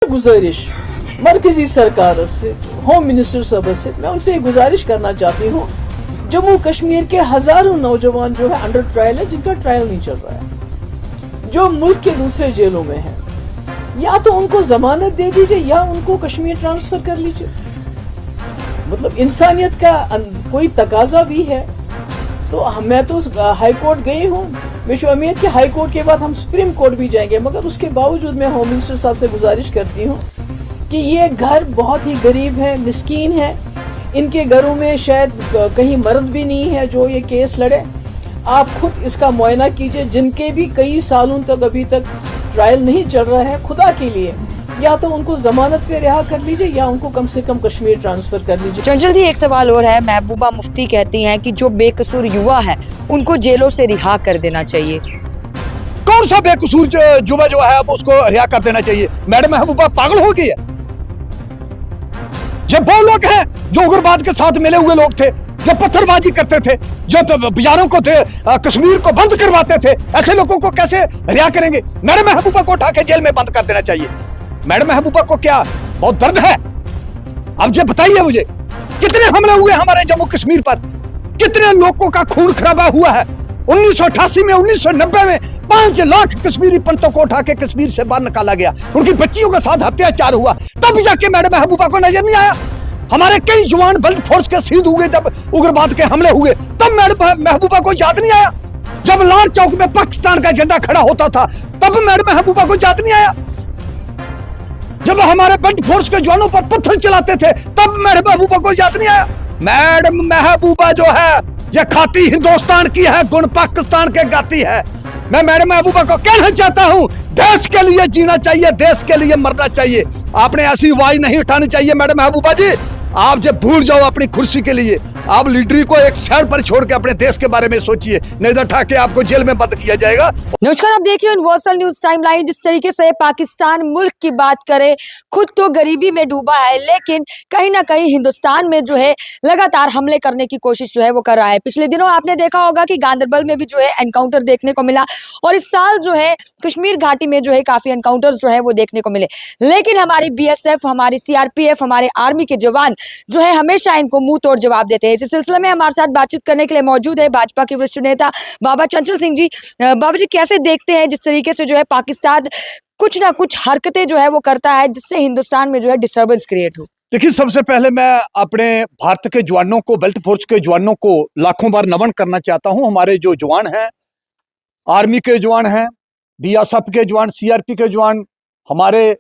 गुजारिश मरकजी सरकार से, होम मिनिस्टर साहब से, मैं उनसे गुजारिश करना चाहती हूँ, जम्मू कश्मीर के हजारों नौजवान जो है अंडर ट्रायल है, जिनका ट्रायल नहीं चल रहा है, जो मुल्क के दूसरे जेलों में है, या तो उनको जमानत दे दीजिए या उनको कश्मीर ट्रांसफर कर लीजिए। मतलब इंसानियत का कोई तकाजा भी है। तो मैं तो हाई कोर्ट गई हूँ, विश्व उम्मीद कि हाई कोर्ट के बाद हम सुप्रीम कोर्ट भी जाएंगे, मगर उसके बावजूद मैं होम मिनिस्टर साहब से गुजारिश करती हूँ कि ये घर बहुत ही गरीब है, मिस्कीन है, इनके घरों में शायद कहीं मर्द भी नहीं है जो ये केस लड़े। आप खुद इसका मुआयना कीजिए, जिनके भी कई सालों तक अभी तक ट्रायल नहीं चल रहा है, खुदा के लिए या तो उनको जमानत पे रिहा कर लीजिए या उनको कम से कम कश्मीर ट्रांसफर कर लीजिए। चंचल जी, एक सवाल और है। महबूबा मुफ्ती कहती हैं कि जो बेकसूर युवा है उनको जेलों से रिहा कर देना चाहिए। कौन सा बेकसूर युवा जो है अब उसको रिहा कर देना चाहिए? मैडम महबूबा पागल हो गई है? जब वो लोग हैं जो उग्रवाद के साथ मिले हुए लोग थे, जो पत्थरबाजी करते थे, जो बाजारों को कश्मीर को बंद करवाते थे, ऐसे लोगों को कैसे रिहा करेंगे? मैडम महबूबा को उठा के जेल में बंद कर देना चाहिए। मैडम महबूबा को क्या बहुत दर्द है? अब ये बताइए मुझे, कितने हमले हुए हमारे जम्मू कश्मीर पर, कितने लोगों का खून खराबा हुआ है। 1988 में, 1990 में 5 लाख कश्मीरी पंडितों को उठा के कश्मीर से बाहर निकाला गया, उनकी बच्चियों के साथ अत्याचार हुआ, तब जाके मैडम महबूबा को नजर नहीं आया। हमारे कई जवान बल्द फोर्स के शहीद हुए जब उग्रवाद के हमले हुए, तब मैडम महबूबा को याद नहीं आया। जब लाल चौक में पाकिस्तान का झंडा खड़ा होता था, तब मैडम महबूबा को याद नहीं आया। जब हमारे बल्द फोर्स के जवानों पर पत्थर चलाते थे, तब मैडम महबूबा को याद नहीं आया। मैडम महबूबा जो है ये खाती हिंदुस्तान की है, गुण पाकिस्तान के गाती है। मैं मैडम महबूबा को कहना चाहता हूं, देश के लिए जीना चाहिए, देश के लिए मरना चाहिए। आपने ऐसी आवाज नहीं उठानी चाहिए मैडम महबूबा जी। आप जब भूल जाओ अपनी कुर्सी के लिए, आप लीडरी को एक साइड पर छोड़ के अपने देश के बारे में सोचिए, नहीं तो उठा के आपको जेल में बंद किया जाएगा। नमस्कार, आप देख रहे हो यूनिवर्सल न्यूज टाइमलाइन। जिस तरीके से पाकिस्तान मुल्क की बात करे, खुद तो गरीबी में डूबा है, लेकिन कहीं ना कहीं हिंदुस्तान में जो है लगातार हमले करने की कोशिश जो है वो कर रहा है। पिछले दिनों आपने देखा होगा कि गांदरबल में भी जो है एनकाउंटर देखने को मिला, और इस साल जो है कश्मीर घाटी में जो है काफी एनकाउंटर्स जो है वो देखने को मिले। लेकिन हमारी BSF, हमारी CRPF, हमारे आर्मी के जवान जो है हमेशा इनको मुंह तोड़ जवाब देते हैं। इस सिलसिले में हमारे साथ बातचीत करने के लिए मौजूद है भाजपा के वरिष्ठ नेता बाबा चंचल सिंह जी। बाबा जी, कैसे देखते हैं जिस तरीके से जो है पाकिस्तान कुछ ना कुछ हरकतें जो है वो करता है जिससे हिंदुस्तान में जो है डिस्टर्बेंस क्रिएट हो? देखिए, सबसे पहले मैं अपने भारत के जवानों को, बेल्ट फोर्स के जवानों को लाखों बार नमन करना चाहता हूं। हमारे जो जवान हैं, आर्मी के जवान हैं, BSF के जवान, CRP के जवान, हमारे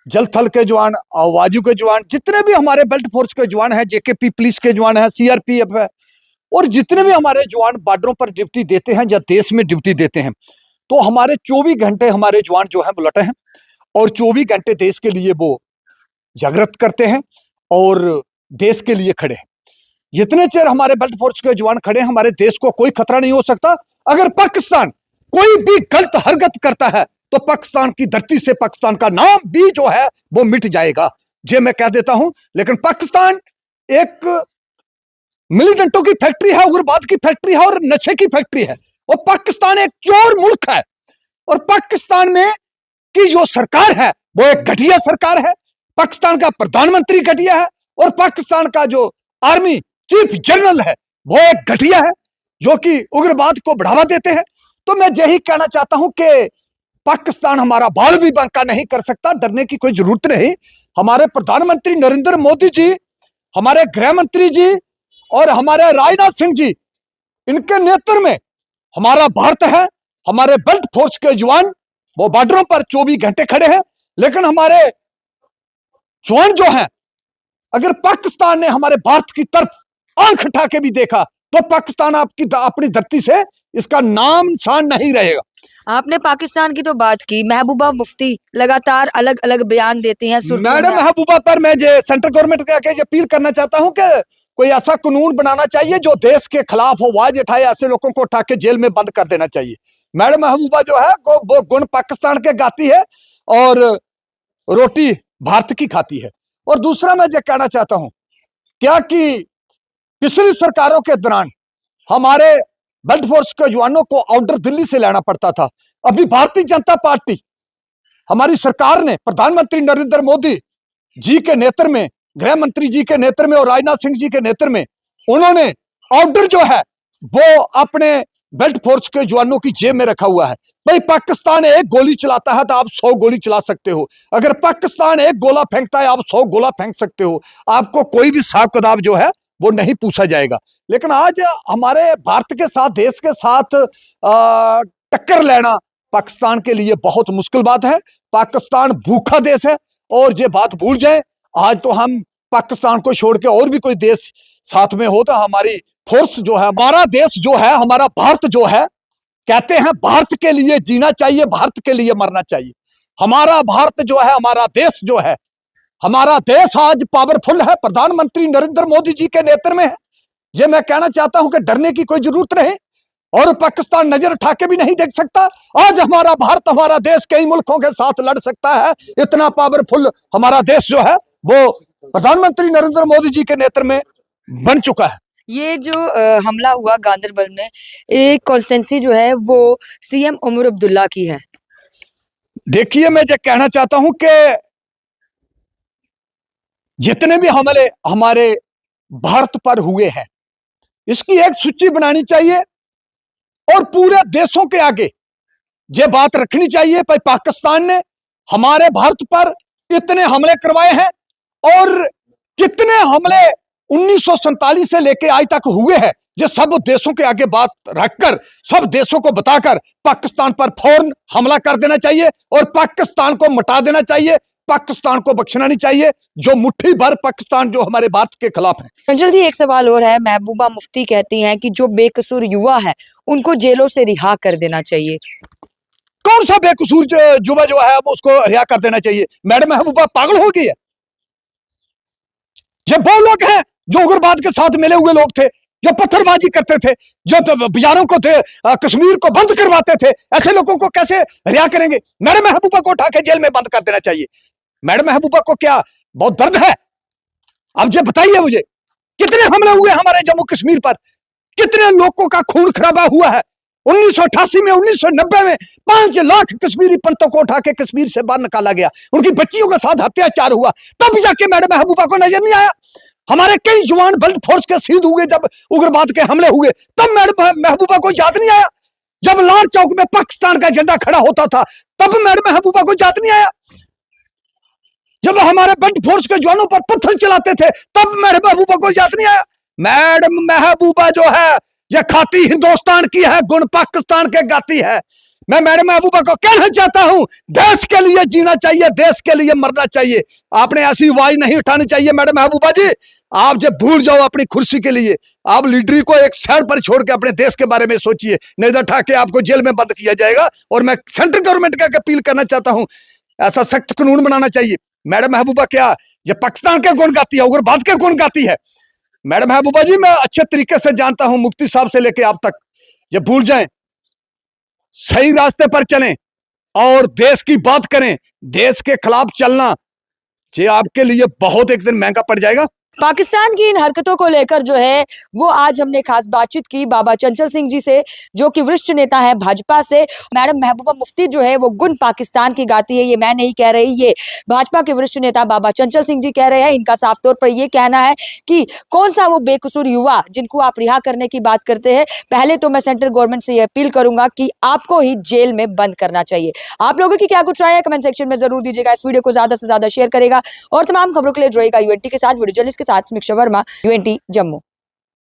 जल थल के जवान, वायु के जवान, जितने भी हमारे बेल्ट फोर्स के जवान हैं, JKP पुलिस के जवान हैं, CRPF है, और जितने भी हमारे जवान बॉर्डरों पर ड्यूटी देते हैं या देश में ड्यूटी देते हैं, तो हमारे 24 घंटे हमारे जवान जो हैं वो लटे हैं, और 24 घंटे देश के लिए वो जागृत करते हैं और देश के लिए खड़े हैं। जितने चेर हमारे बेल्ट फोर्स के जवान खड़े हैं, हमारे देश को कोई खतरा नहीं हो सकता। अगर पाकिस्तान कोई भी गलत हरकत करता है तो पाकिस्तान की धरती से पाकिस्तान का नाम भी जो है वो मिट जाएगा, ये मैं कह देता हूं। लेकिन पाकिस्तान एक मिलिटेंटों की फैक्ट्री है, उग्रवाद की फैक्ट्री है और नशे की फैक्ट्री है, और पाकिस्तान एक चोर मुल्क है, और पाकिस्तान में की जो सरकार है वो एक घटिया सरकार है। पाकिस्तान का प्रधानमंत्री घटिया है, और पाकिस्तान का जो आर्मी चीफ जनरल है वो एक घटिया है, जो कि उग्रवाद को बढ़ावा देते हैं। तो मैं यही कहना चाहता हूं कि पाकिस्तान हमारा बाल भी बांका नहीं कर सकता, डरने की कोई जरूरत नहीं। हमारे प्रधानमंत्री नरेंद्र मोदी जी, हमारे गृह मंत्री जी और हमारे राजनाथ सिंह जी, इनके नेतृत्व में हमारा भारत है। हमारे बेल्ट फोर्स के जवान वो बॉर्डरों पर 24 घंटे खड़े हैं। लेकिन हमारे जवान जो हैं, अगर पाकिस्तान ने हमारे भारत की तरफ आंख उठा के भी देखा तो पाकिस्तान आपकी अपनी धरती से इसका नाम निशान नहीं रहेगा। आपने पाकिस्तान की तो बात की, महबूबा मुफ्ती लगातार अलग अलग बयान देती हैं। मैडम महबूबा पर मैं सेंट्रल गवर्नमेंट के आके अपील करना चाहता हूं कि कोई ऐसा कानून बनाना चाहिए जो देश के खिलाफ हो, आवाज उठाए, ऐसे लोगों को उठा के जेल में बंद कर देना चाहिए। मैडम महबूबा जो है वो गुण पाकिस्तान के गाती है और रोटी भारत की खाती है। और दूसरा मैं ये कहना चाहता हूं क्या कि पिछली सरकारों के दौरान हमारे बेल्ट फोर्स के जवानों को ऑर्डर दिल्ली से लेना पड़ता था। अभी भारतीय जनता पार्टी हमारी सरकार ने प्रधानमंत्री नरेंद्र मोदी जी के नेतृत्व में, गृह मंत्री जी के नेतृत्व में और राजनाथ सिंह जी के नेतृत्व में उन्होंने ऑर्डर जो है वो अपने बेल्ट फोर्स के जवानों की जेब में रखा हुआ है। भाई पाकिस्तान एक गोली चलाता है तो आप 100 गोली चला सकते हो, अगर पाकिस्तान एक गोला फेंकता है आप 100 गोला फेंक सकते हो, आपको कोई भी हिसाब किताब जो है वो नहीं पूछा जाएगा। लेकिन आज हमारे भारत के साथ, देश के साथ टक्कर लेना पाकिस्तान के लिए बहुत मुश्किल बात है। पाकिस्तान भूखा देश है और ये बात भूल जाए, आज तो हम पाकिस्तान को छोड़ के और भी कोई देश साथ में हो तो हमारी फोर्स जो है, हमारा देश जो है, हमारा भारत जो है, कहते हैं भारत के लिए जीना चाहिए, भारत के लिए मरना चाहिए। हमारा भारत जो है, हमारा देश जो है, हमारा देश आज पावरफुल है, प्रधानमंत्री नरेंद्र मोदी जी के नेतृत्व में है। ये मैं कहना चाहता हूं कि डरने की कोई जरूरत नहीं और पाकिस्तान नजर उठा के भी नहीं देख सकता। आज हमारा भारत, हमारा देश कई मुल्कों के साथ लड़ सकता है, इतना पावरफुल हमारा देश जो है वो प्रधानमंत्री नरेंद्र मोदी जी के नेतृत्व में बन चुका है। ये जो हमला हुआ गांदरबल में, एक कॉन्स्टेंसी जो है वो सीएम उमर अब्दुल्ला की है। देखिए, मैं ये कहना चाहता हूं कि जितने भी हमले हमारे भारत पर हुए हैं, इसकी एक सूची बनानी चाहिए और पूरे देशों के आगे ये बात रखनी चाहिए। भाई पाकिस्तान ने हमारे भारत पर इतने हमले करवाए हैं और कितने हमले 1947 से लेके आज तक हुए हैं, ये सब देशों के आगे बात रखकर, सब देशों को बताकर पाकिस्तान पर फौरन हमला कर देना चाहिए और पाकिस्तान को मिटा देना चाहिए, पाकिस्तान को बख्शना नहीं चाहिए। जो मुट्ठी भर पाकिस्तान जो हमारे भारत के खिलाफ है। चंचल जी, एक सवाल और है। महबूबा मुफ्ती कहती हैं कि जो बेकसूर युवा है उनको जेलों से रिहा कर देना चाहिए। कौन सा बेकसूर युवा जो है उसको रिहा कर देना चाहिए? मैडम महबूबा पागल हो गई है? ये वो लोग हैं जो उग्रवाद के साथ मिले हुए लोग थे, जो पत्थरबाजी करते थे, जो बाजारों को कश्मीर को बंद करवाते थे, ऐसे लोगों को कैसे रिहा करेंगे? मैडम महबूबा को उठा के जेल में बंद कर देना चाहिए। मैडम महबूबा को क्या बहुत दर्द है? अब ये बताइए मुझे, कितने हमले हुए हमारे जम्मू कश्मीर पर, कितने लोगों का खून खराबा हुआ है। 1988 में, 1990 में 5 लाख कश्मीरी पंतों को उठा के कश्मीर से बाहर निकाला गया, उनकी बच्चियों के साथ अत्याचार हुआ, तब जाके मैडम महबूबा को नजर नहीं आया। हमारे कई जवान बेल्ट फोर्स के शहीद हुए जब उग्रवाद के हमले हुए, तब मैडम महबूबा को याद नहीं आया। जब लाल चौक में पाकिस्तान का झंडा खड़ा होता था तब मैडम महबूबा को याद नहीं आया। जब हमारे बेल्ट फोर्स के जवानों पर पत्थर चलाते थे तब मैडम महबूबा को याद नहीं आया। मैडम महबूबा जो है ये खाती हिंदुस्तान की है, गुण पाकिस्तान के गाती है। मैं मैडम महबूबा को कहना चाहता हूं, देश के लिए जीना चाहिए, देश के लिए मरना चाहिए। आपने ऐसी आवाज नहीं उठानी चाहिए मैडम महबूबा जी। आप जब भूल जाओ अपनी कुर्सी के लिए, आप लीडरी को एक साइड पर छोड़ के अपने देश के बारे में सोचिए, नहीं तो उठा के आपको जेल में बंद किया जाएगा। और मैं सेंट्रल गवर्नमेंट का अपील करना चाहता हूं, ऐसा सख्त कानून बनाना चाहिए। मैडम महबूबा क्या ये पाकिस्तान के गुण गाती है, उग्रवाद के गुण गाती है? मैडम महबूबा जी, मैं अच्छे तरीके से जानता हूं, मुफ्ती साहब से लेके आप तक, ये भूल जाएं, सही रास्ते पर चलें और देश की बात करें। देश के खिलाफ चलना ये आपके लिए बहुत एक दिन महंगा पड़ जाएगा। पाकिस्तान की इन हरकतों को लेकर जो है वो आज हमने खास बातचीत की बाबा चंचल सिंह जी से, जो कि वरिष्ठ नेता है भाजपा से। मैडम महबूबा मुफ्ती जो है वो गुण पाकिस्तान की गाती है, ये मैं नहीं कह रही, ये भाजपा के वरिष्ठ नेता बाबा चंचल सिंह जी कह रहे हैं। इनका साफ तौर पर ये कहना है कि कौन सा वो बेकसूर युवा जिनको आप रिहा करने की बात करते हैं, पहले तो मैं सेंट्रल गवर्नमेंट से ये अपील करूंगा कि आपको ही जेल में बंद करना चाहिए। आप लोगों की क्या कुछ राय है कमेंट सेक्शन में जरूर दीजिएगा। इस वीडियो को ज्यादा से ज्यादा शेयर करेगा और तमाम खबरों के लिए जुड़ेगा यूएनटी के साथ, वीडियो जर्नलिस्ट के साथ समीक्षा वर्मा, यूएनटी जम्मू।